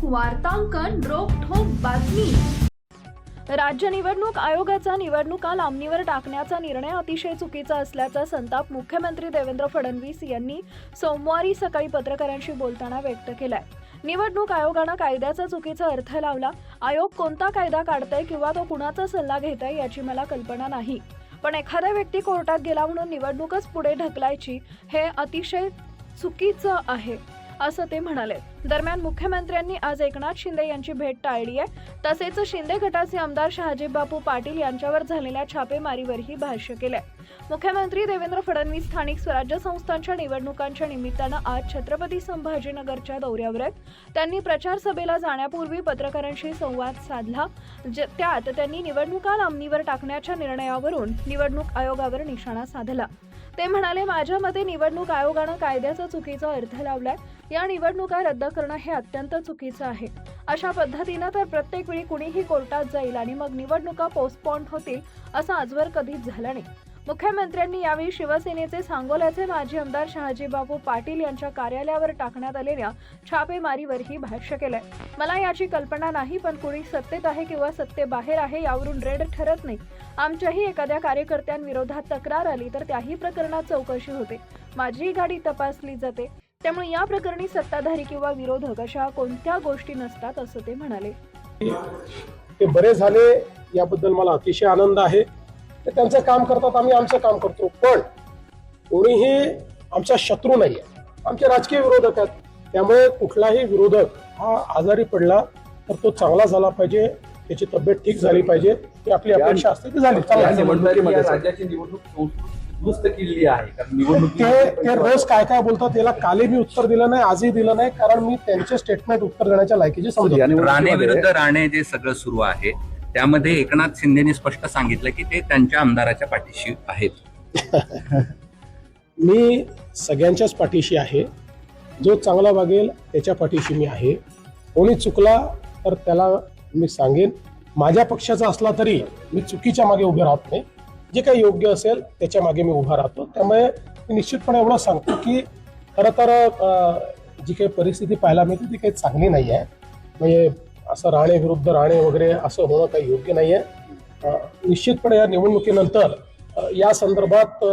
वार्तांकन रोखठोक बातमी। राज्य निवडणूक आयोगाचा निवडणुका लांबणीवर टाकण्याचा निर्णय अतिशय चुकीचा असल्याचा संताप मुख्यमंत्री देवेंद्र फडणवीस यांनी सोमवारी सकाळी पत्रकारांशी बोलताना व्यक्त केलाय। निवडणूक आयोगाने कायद्याचा चुकीचा अर्थ लावला। आयोग कोणता कायदा काढतोय किंवा तो कुणाचा सल्ला घेतोय याची मला कल्पना नाही, पण एखादा व्यक्ती कोर्टात गेला म्हणून निवडणूकच पुढे ढकलायची हे अतिशय चुकीचं आहे असं ते म्हणाले। दरम्यान मुख्यमंत्र्यांनी आज एकनाथ शिंदे यांची भेट टाळली आहे। तसेच शिंदे गटाचे आमदार शहाजीबापू पाटील यांच्यावर झालेल्या छापेमारीवरही भाष्य केले। मुख्यमंत्री देवेंद्र फडणवीस स्थानिक स्वराज्य संस्थांच्या निवडणुकांच्या निमित्तानं आज छत्रपती संभाजीनगरच्या दौऱ्यावर आहेत। त्यांनी प्रचार सभेला जाण्यापूर्वी पत्रकारांशी संवाद साधला। त्यात त्यांनी निवडणुका लांबणीवर टाकण्याच्या निर्णयावरून निवडणूक आयोगावर निशाणा साधला। ते म्हणाले, माझ्या मते निवडणूक आयोगाने कायद्याचा चुकीचा अर्थ लावलाय। या निवडणुका रद्द करणं हे अत्यंत चुकीचं आहे। अशा पद्धतीनं तर प्रत्येक वेळी कुणीही कोर्टात जाईल आणि मग निवडणुका पोस्टपोन होतील असं आजवर कधीच झालं नाही। मुख्यमंत्र्यांनी यावेळी शिवसेनेचे सांगोल्याचे माजी आमदार शहाजीबापू पाटील यांच्या कार्यालयावर टाकण्यात आलेल्या छापेमारीवरही भाष्य केलंय। मला याची कल्पना नाही, पण कुणी सत्तेत आहे किंवा सत्तेबाहेर आहे यावरून रेड ठरत नाही। आमच्याही एखाद्या कार्यकर्त्यांविरोधात तक्रार आली तर त्याही प्रकरणात चौकशी होते, माझी गाडी तपासली जाते। त्यामुळे या प्रकरणी सत्ताधारी किंवा विरोधक अशा कोणत्या गोष्टी नसतात असं ते म्हणाले। ते बरे झाले याबद्दल मला अतिशय आनंद आहे। ते त्यांचं काम करतात, आम्ही आमचं काम करतो, पण कोणीही आमचा शत्रू नाही आहे, आमचे राजकीय विरोधक आहेत। त्यामुळे कुठलाही विरोधक हा आजारी पडला तर तो चांगला झाला पाहिजे, त्याची तब्येत ठीक झाली पाहिजे, ही आपली अपेक्षा असते ती झाली। राज्याची निवडणूक दुरुस्त केली आहे, कारण निवडणूक ते रोज काय काय बोलतात त्याला कालही मी उत्तर दिलं नाही, आजही दिलं नाही, कारण मी त्यांचे स्टेटमेंट उत्तर देण्याच्या लायकीचे समजतो। राणे विरुद्ध राणे जे सगळं सुरू आहे त्यामध्ये एकनाथ शिंदेनी स्पष्ट सांगितलं की ते त्यांच्या आमदाराच्या पाठीशी आहेत। मी सगळ्यांच्याच पाठीशी आहे, जो चांगला वागेल त्याच्या पाठीशी मी आहे। कोणी चुकला तर त्याला मी सांगेन, माझ्या पक्षाचा असला तरी मी चुकीच्या मागे उभे राहत नाही, जे काही योग्य असेल त्याच्या मागे मी उभा राहतो। त्यामुळे मी निश्चितपणे एवढं सांगतो की खरं तर जी काही परिस्थिती पाहायला मिळते ती काही चांगली नाही आहे। म्हणजे असं राणे विरुद्ध राणे वगैरे असं होणं काही योग्य नाही आहे। निश्चितपणे या निवडणुकीनंतर या संदर्भात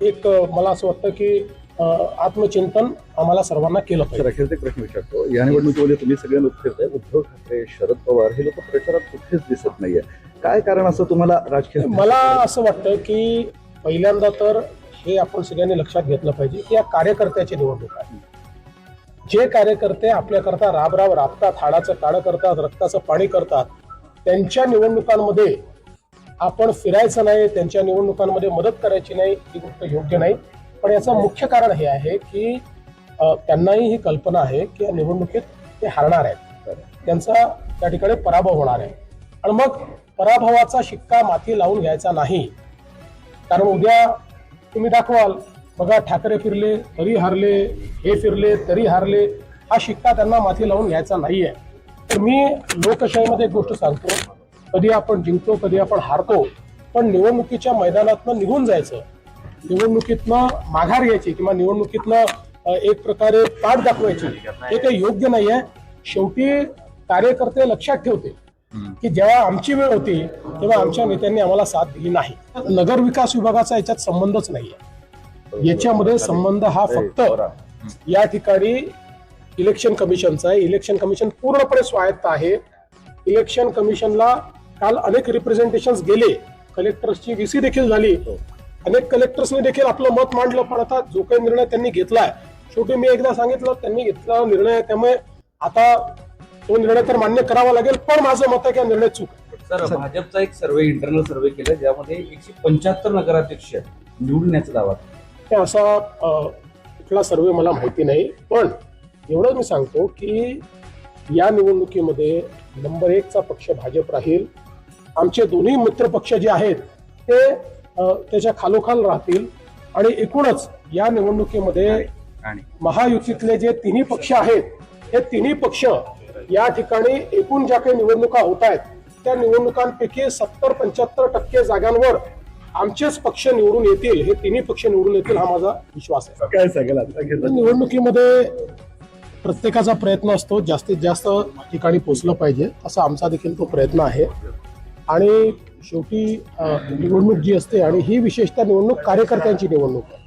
एक मला असं वाटतं की आत्मचिंतन आम्हाला सर्वांना केलं पाहिजे। अखेरचा प्रश्न विचारतो, या निवडणुकीमध्ये तुम्ही सगळे लोक फिरताय, उद्धव ठाकरे, शरद पवार हे लोक प्रचारात कुठेच दिसत नाहीये, काय कारण असं तुम्हाला राजकीय? मला असं वाटतं की पहिल्यांदा तर हे आपण सगळ्यांनी लक्षात घेतलं पाहिजे की या कार्यकर्त्याची निवडणूक आहे। जे कार्यकर्ते आपल्याकरता राबराब राबतात, हाडाचं काळं करतात, रक्ताचं पाणी करतात, त्यांच्या निवडणुकांमध्ये आपण फिरायचं नाही, त्यांच्या निवडणुकांमध्ये मदत करायची नाही, ही गोष्ट योग्य नाही। पण याचं मुख्य कारण हे आहे की त्यांनाही ही कल्पना आहे की या निवडणुकीत ते हारणार आहेत, त्यांचा त्या ठिकाणी पराभव होणार आहे। आणि मग पराभवाचा शिक्का माथी लावून घ्यायचा नाही, कारण उद्या तुम्ही दाखवाल बघा ठाकरे फिरले तरी हारले, हे फिरले तरी हारले, हा शिक्का त्यांना माथी लावून घ्यायचा नाहीये। तर मी लोकशाहीमध्ये एक गोष्ट सांगतो, कधी आपण जिंकतो कधी आपण हारतो, पण निवडणुकीच्या मैदानातनं निघून जायचं, निवडणुकीतनं माघार घ्यायची किंवा निवडणुकीतनं एक प्रकारे पाठ दाखवायची, हे काही योग्य नाहीये। शेवटी कार्यकर्ते लक्षात ठेवते की जेव्हा आमची वेळ होती तेव्हा आमच्या नेत्यांनी आम्हाला साथ दिली नाही। नगर विकास विभागाचा याच्यात संबंधच नाहीये, याच्यामध्ये संबंध हा फक्त या ठिकाणी इलेक्शन कमिशनचा आहे। इलेक्शन कमिशन पूर्णपणे स्वायत्त आहे। इलेक्शन कमिशनला काल अनेक रिप्रेझेंटेशन गेले, कलेक्टर्सची VC देखील झाली, अनेक कलेक्टर्सने देखील आपलं मत मांडलं, पण आता जो काही निर्णय त्यांनी घेतलाय, शेवटी मी एकदा सांगितलं त्यांनी घेतला निर्णय आहे, त्यामुळे आता तो निर्णय तर मान्य करावा लागेल, पण माझं मत आहे की निर्णय चूक आहे। सर, भाजपचा एक सर्वे, इंटरनल सर्वे केला, ज्यामध्ये 175 नगराध्यक्ष निवडण्याचा दावा, ते असा कुठला सर्वे मला माहिती नाही, पण एवढं मी सांगतो की या निवडणुकीमध्ये नंबर 1चा पक्ष भाजप राहील। आमचे दोन्ही मित्र पक्ष जे आहेत ते त्याच्या खालोखाल राहतील, आणि एकूणच या निवडणुकीमध्ये महायुतीतले जे तिन्ही पक्ष आहेत, हे तिन्ही पक्ष या ठिकाणी एकूण ज्या काही निवडणुका होत आहेत त्या निवडणुकांपैकी 70-75% जागांवर आमचेच पक्ष निवडून येतील, हे तिन्ही पक्ष निवडून येतील, हा माझा विश्वास आहे। काय सांगाल आता निवडणुकीमध्ये प्रत्येकाचा प्रयत्न असतो जास्तीत जास्त ठिकाणी पोचलं पाहिजे, असा आमचा देखील तो प्रयत्न आहे. आणि शेवटी निवडणूक जी असते, आणि ही विशेषतः निवडणूक कार्यकर्त्यांची निवडणूक आहे.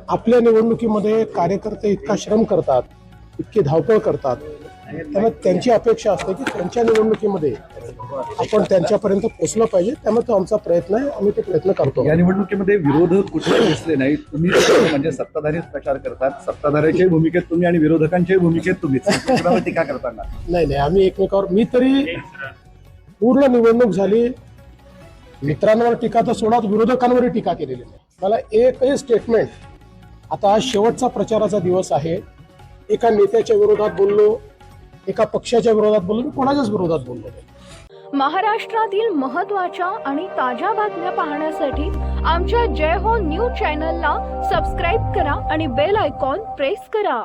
आपल्या निवडणुकीमध्ये कार्यकर्ते इतका श्रम करतात, इतकी धावपळ करतात, त्यामुळे त्यांची अपेक्षा असते की त्यांच्या निवडणुकीमध्ये आपण त्यांच्यापर्यंत पोहोचलं पाहिजे. त्यामुळे तो आमचा प्रयत्न आहे, आम्ही ते प्रयत्न करतो. या निवडणुकीमध्ये विरोधक कुठे दिसले नाही. तुम्ही म्हणजे सत्ताधारीच प्रचार करतात, सत्ताधाऱ्याच्याही भूमिकेत तुम्ही आणि विरोधकांच्याही भूमिकेत तुम्हीच कुणावर टीका करताना. नाही, आम्ही एकमेकावर, मी तरी पूर्ण निवडणूक झाली, मित्रांवर टीका तर सोडा, विरोधकांवरही टीका केलेली नाही. मला एकही स्टेटमेंट, आता आज शेवटचा प्रचाराचा दिवस आहे, एका नेत्याच्या विरोधात बोललो, एका पक्षाच्या विरोधात बोललो, मी कोणाच्याच विरोधात बोललो नाही. महाराष्ट्रातील महत्त्वाच्या आणि ताज्या बातम्या पाहण्यासाठी आमच्या जय हो न्यूज चॅनलला सबस्क्राईब करा आणि बेल आयकॉन प्रेस करा.